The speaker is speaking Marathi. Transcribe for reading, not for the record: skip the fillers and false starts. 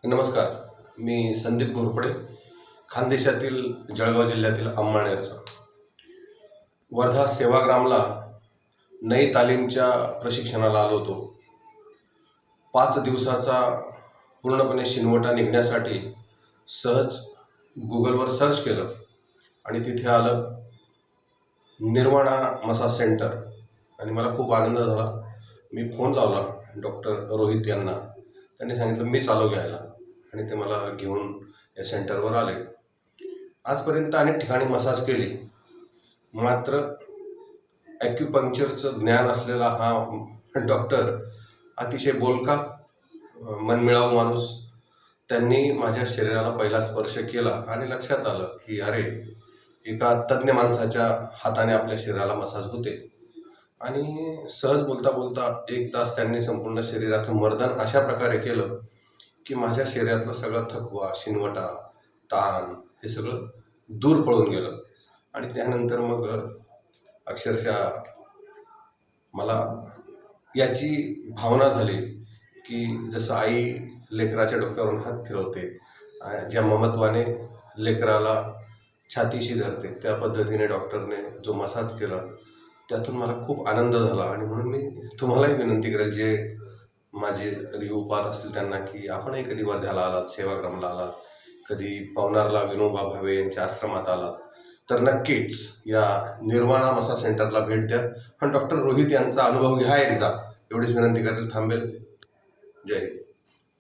नमस्कार. मी संदीप घोरपडे, खानदेशातील जळगाव जिल्ह्यातील अंमळनेरचा. वर्धा सेवाग्रामला नई तालीमच्या प्रशिक्षणाला आलो होतो. 5 दिवसाचा पूर्णपणे शिनवटा निघण्यासाठी सहज गुगलवर सर्च केलं आणि तिथे आलं निर्वाणा मसाज सेंटर आणि मला खूप आनंद झाला. मी फोन लावला डॉक्टर रोहित यांना. त्यांनी सांगितलं मीच आलो घ्यायला आणि ते मला घेऊन या सेंटरवर आले. आजपर्यंत अनेक ठिकाणी मसाज केली, मात्र ॲक्युपंक्चरचं ज्ञान असलेला हा डॉक्टर अतिशय बोलका, मनमिळावू माणूस. त्यांनी माझ्या शरीराला पहिला स्पर्श केला आणि लक्षात आलं की अरे, एका तज्ज्ञ माणसाच्या हाताने आपल्या शरीराला मसाज होते. आणि सहज बोलता बोलता 1 तास त्यांनी संपूर्ण शरीराचं मर्दन अशा प्रकारे केलं की माझ्या शरीरातलं सगळं थकवा, शिनवटा, ताण हे सगळं दूर पळून गेलं. आणि त्यानंतर मग अक्षरशः मला याची भावना झाली की जसं आई लेकराच्या डोक्यावरून हात फिरवते, ज्या ममत्वाने लेकराला छातीशी धरते, त्या पद्धतीने डॉक्टरने जो मसाज केला त्यातून मला खूप आनंद झाला. आणि म्हणून मी तुम्हालाही विनंती करेल, जे माझे रिव्ह्यू पाहत असतील त्यांना, की आपणही कधी वर्ध्याला आलात, सेवाग्रामला आलात, कधी पवनारला विनोबा भावे यांच्या आश्रमात आलात, तर नक्कीच या निर्वाणा मसाज सेंटरला भेट द्या. पण डॉक्टर रोहित यांचा अनुभव घ्या एकदा, एवढीच विनंती करेल. थांबेल. जय हिंद.